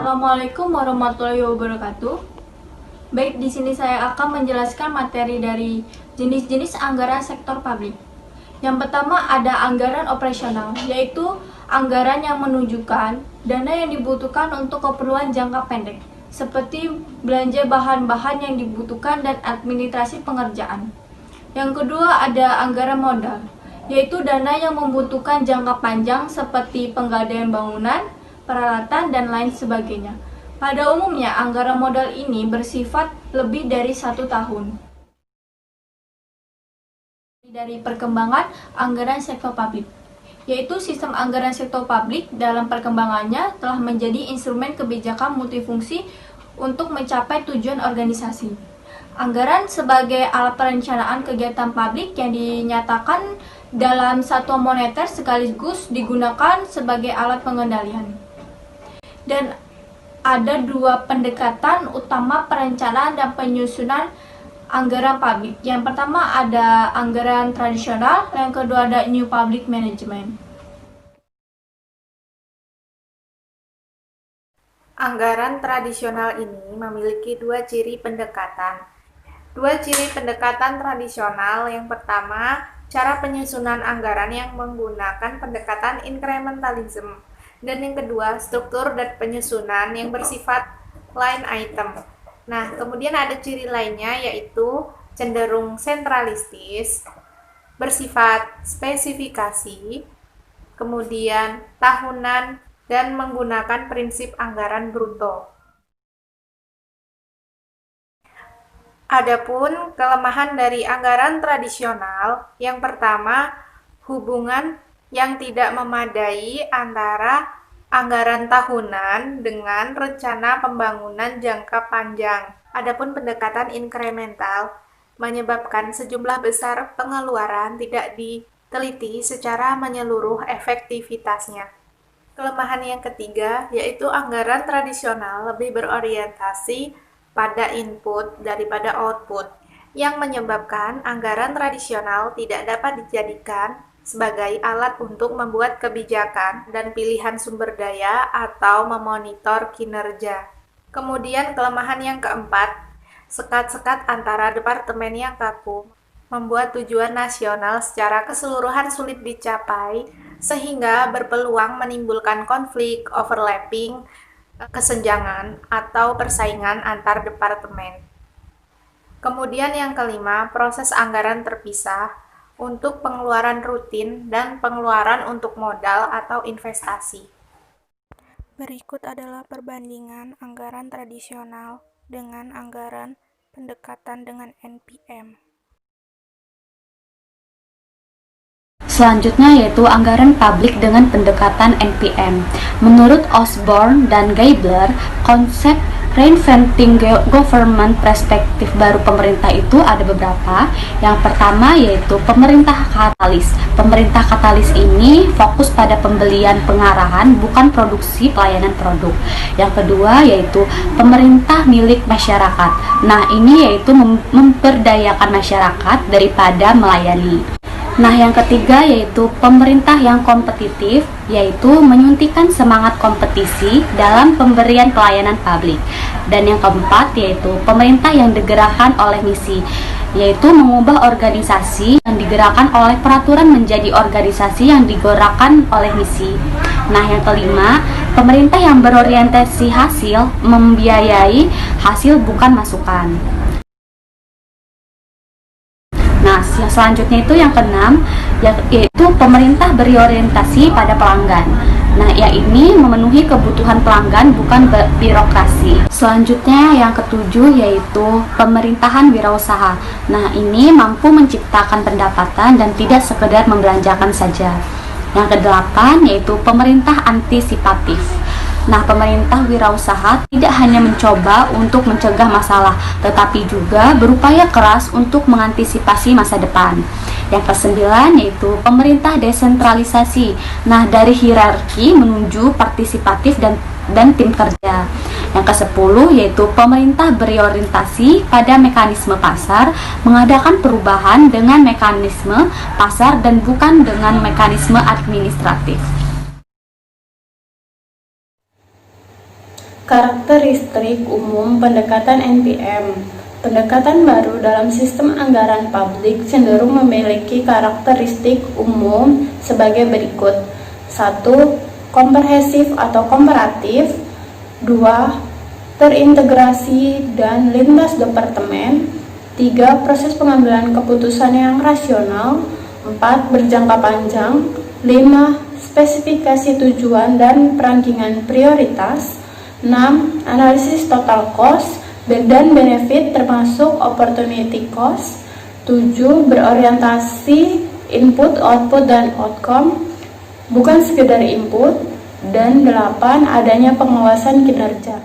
Assalamualaikum warahmatullahi wabarakatuh. Baik, di sini saya akan menjelaskan materi dari jenis-jenis anggaran sektor publik. Yang pertama ada anggaran operasional, yaitu anggaran yang menunjukkan dana yang dibutuhkan untuk keperluan jangka pendek, seperti belanja bahan-bahan yang dibutuhkan dan administrasi pengerjaan. Yang kedua ada anggaran modal, yaitu dana yang membutuhkan jangka panjang seperti penggadaian bangunan, peralatan, dan lain sebagainya. Pada umumnya, anggaran modal ini bersifat lebih dari 1 tahun. Dari perkembangan anggaran sektor publik, yaitu sistem anggaran sektor publik dalam perkembangannya telah menjadi instrumen kebijakan multifungsi untuk mencapai tujuan organisasi. Anggaran sebagai alat perencanaan kegiatan publik yang dinyatakan dalam satuan moneter sekaligus digunakan sebagai alat pengendalian. Dan ada dua pendekatan utama perencanaan dan penyusunan anggaran publik. Yang pertama ada anggaran tradisional, yang kedua ada New Public Management. Anggaran tradisional ini memiliki dua ciri pendekatan. Dua ciri pendekatan tradisional, yang pertama, cara penyusunan anggaran yang menggunakan pendekatan incrementalism. Dan yang kedua, struktur dan penyusunan yang bersifat line item. Nah, kemudian ada ciri lainnya yaitu cenderung sentralistis, bersifat spesifikasi, kemudian tahunan, dan menggunakan prinsip anggaran bruto. Adapun kelemahan dari anggaran tradisional, yang pertama, hubungan yang tidak memadai antara anggaran tahunan dengan rencana pembangunan jangka panjang. Adapun pendekatan inkremental menyebabkan sejumlah besar pengeluaran tidak diteliti secara menyeluruh efektivitasnya. Kelemahan yang ketiga yaitu anggaran tradisional lebih berorientasi pada input daripada output, yang menyebabkan anggaran tradisional tidak dapat dijadikan sebagai alat untuk membuat kebijakan dan pilihan sumber daya atau memonitor kinerja. Kemudian kelemahan yang keempat, sekat-sekat antara departemen yang kaku membuat tujuan nasional secara keseluruhan sulit dicapai sehingga berpeluang menimbulkan konflik, overlapping, kesenjangan, atau persaingan antar departemen. Kemudian yang kelima, proses anggaran terpisah untuk pengeluaran rutin dan pengeluaran untuk modal atau investasi. Berikut adalah perbandingan anggaran tradisional dengan anggaran pendekatan dengan NPM. Selanjutnya yaitu anggaran publik dengan pendekatan NPM. Menurut Osborne dan Geibler, konsep Reinventing Government perspektif baru pemerintah itu ada beberapa. Yang pertama yaitu pemerintah katalis. Pemerintah katalis ini fokus pada pembelian pengarahan, bukan produksi pelayanan produk. Yang kedua yaitu pemerintah milik masyarakat. Nah, ini yaitu memberdayakan masyarakat daripada melayani. Nah, yang ketiga yaitu pemerintah yang kompetitif, yaitu menyuntikkan semangat kompetisi dalam pemberian pelayanan publik. Dan yang keempat yaitu pemerintah yang digerakkan oleh misi, yaitu mengubah organisasi yang digerakkan oleh peraturan menjadi organisasi yang digerakkan oleh misi. Nah, yang kelima, pemerintah yang berorientasi hasil, membiayai hasil bukan masukan. Nah, selanjutnya itu yang keenam, yaitu pemerintah berorientasi pada pelanggan. Nah, ini memenuhi kebutuhan pelanggan, bukan birokrasi. Selanjutnya yang ketujuh yaitu pemerintahan wirausaha. Nah, ini mampu menciptakan pendapatan dan tidak sekedar membelanjakan saja. Yang kedelapan yaitu pemerintah antisipatif. Nah, pemerintah wirausaha tidak hanya mencoba untuk mencegah masalah, tetapi juga berupaya keras untuk mengantisipasi masa depan. Yang kesembilan yaitu pemerintah desentralisasi. Nah, dari hierarki menuju partisipatif dan tim kerja. Yang kesepuluh yaitu pemerintah berorientasi pada mekanisme pasar, mengadakan perubahan dengan mekanisme pasar dan bukan dengan mekanisme administratif. Karakteristik umum pendekatan NPM. Pendekatan baru dalam sistem anggaran publik cenderung memiliki karakteristik umum sebagai berikut. 1. Komprehensif atau komparatif. 2. Terintegrasi dan lintas departemen. 3. Proses pengambilan keputusan yang rasional. 4. Berjangka panjang. 5. Spesifikasi tujuan dan perankingan prioritas. 6. Analisis total cost dan benefit termasuk opportunity cost. 7. Berorientasi input, output, dan outcome, bukan sekedar input. Dan 8. Adanya pengawasan kinerja.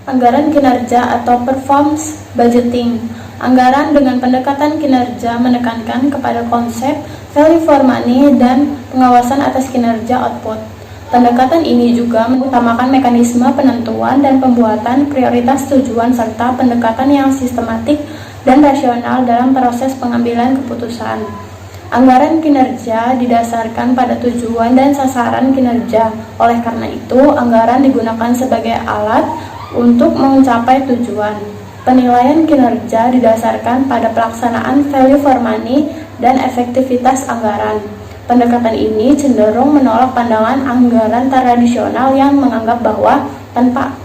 Anggaran kinerja atau performance budgeting. Anggaran dengan pendekatan kinerja menekankan kepada konsep value for money dan pengawasan atas kinerja output. Pendekatan ini juga mengutamakan mekanisme penentuan dan pembuatan prioritas tujuan serta pendekatan yang sistematik dan rasional dalam proses pengambilan keputusan. Anggaran kinerja didasarkan pada tujuan dan sasaran kinerja. Oleh karena itu, anggaran digunakan sebagai alat untuk mencapai tujuan. Penilaian kinerja didasarkan pada pelaksanaan value for money dan efektivitas anggaran. Pendekatan ini cenderung menolak pandangan anggaran tradisional yang menganggap bahwa tanpa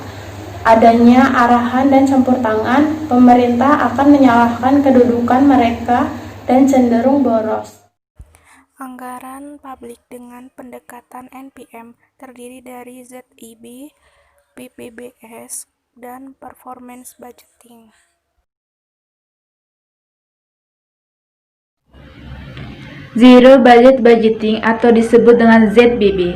adanya arahan dan campur tangan, pemerintah akan menyalahkan kedudukan mereka dan cenderung boros. Anggaran publik dengan pendekatan NPM terdiri dari ZIB, PPBS, dan performance budgeting. Zero Budget Budgeting atau disebut dengan ZBB.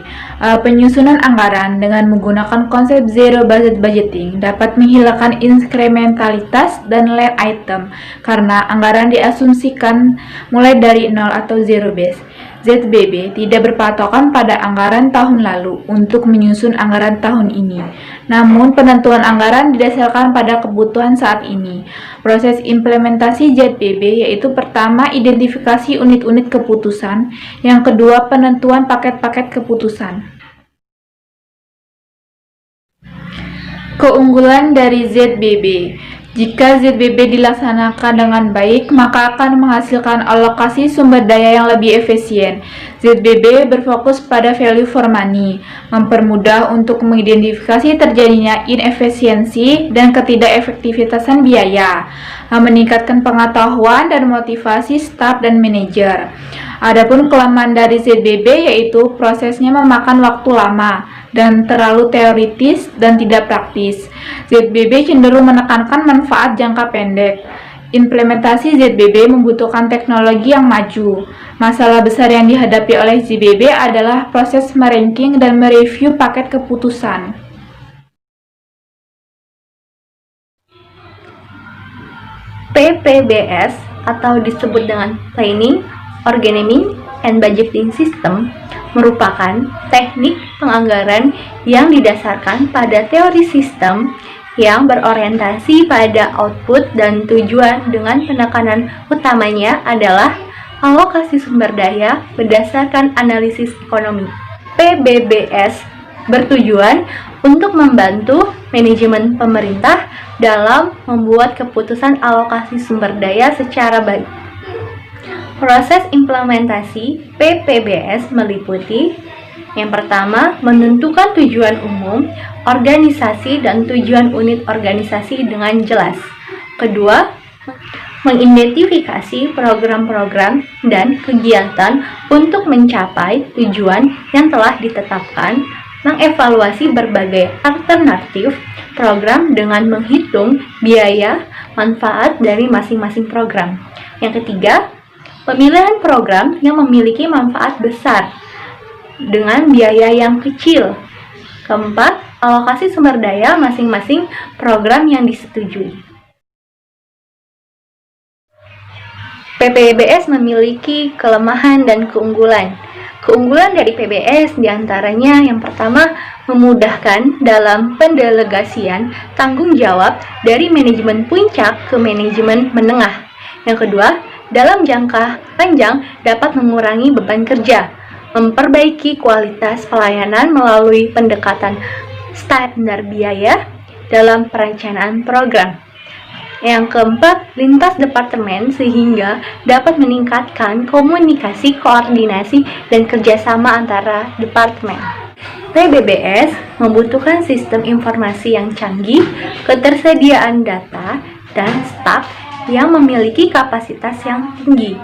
Penyusunan anggaran dengan menggunakan konsep Zero Budget Budgeting dapat menghilangkan inkrementalitas dan line item karena anggaran diasumsikan mulai dari nol atau zero base. ZBB tidak berpatokan pada anggaran tahun lalu untuk menyusun anggaran tahun ini. Namun, penentuan anggaran didasarkan pada kebutuhan saat ini. Proses implementasi ZBB yaitu pertama, identifikasi unit-unit keputusan, yang kedua, penentuan paket-paket keputusan. Keunggulan dari ZBB. Jika ZBB dilaksanakan dengan baik, maka akan menghasilkan alokasi sumber daya yang lebih efisien. ZBB berfokus pada value for money, mempermudah untuk mengidentifikasi terjadinya inefisiensi dan ketidakefektivitasan biaya, meningkatkan pengetahuan dan motivasi staf dan manajer. Adapun kelemahan dari ZBB yaitu prosesnya memakan waktu lama dan terlalu teoritis dan tidak praktis. ZBB cenderung menekankan manfaat jangka pendek. Implementasi ZBB membutuhkan teknologi yang maju. Masalah besar yang dihadapi oleh ZBB adalah proses meranking dan mereview paket keputusan. PPBS atau disebut dengan Planning, Organizing, and Budgeting System merupakan teknik penganggaran yang didasarkan pada teori sistem yang berorientasi pada output dan tujuan dengan penekanan utamanya adalah alokasi sumber daya berdasarkan analisis ekonomi. PBBS bertujuan untuk membantu manajemen pemerintah dalam membuat keputusan alokasi sumber daya secara baik. Proses implementasi PPBS meliputi yang pertama, menentukan tujuan umum, organisasi, dan tujuan unit organisasi dengan jelas. Kedua, mengidentifikasi program-program dan kegiatan untuk mencapai tujuan yang telah ditetapkan, mengevaluasi berbagai alternatif program dengan menghitung biaya manfaat dari masing-masing program. Yang ketiga, pemilihan program yang memiliki manfaat besar dengan biaya yang kecil. Keempat, alokasi sumber daya masing-masing program yang disetujui. PPBS memiliki kelemahan dan keunggulan. Keunggulan dari PBS diantaranya yang pertama, memudahkan dalam pendelegasian tanggung jawab dari manajemen puncak ke manajemen menengah. Yang kedua, dalam jangka panjang dapat mengurangi beban kerja. memperbaiki kualitas pelayanan melalui pendekatan standar biaya dalam perencanaan program. Yang keempat, lintas departemen sehingga dapat meningkatkan komunikasi, koordinasi, dan kerjasama antara departemen. PBBS membutuhkan sistem informasi yang canggih, ketersediaan data, dan staf yang memiliki kapasitas yang tinggi.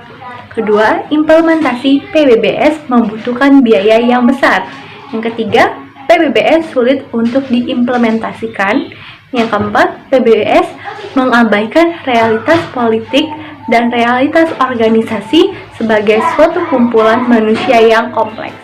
Kedua, implementasi PBBS membutuhkan biaya yang besar. Yang ketiga, PBBS sulit untuk diimplementasikan. Yang keempat, PBBS mengabaikan realitas politik dan realitas organisasi sebagai suatu kumpulan manusia yang kompleks.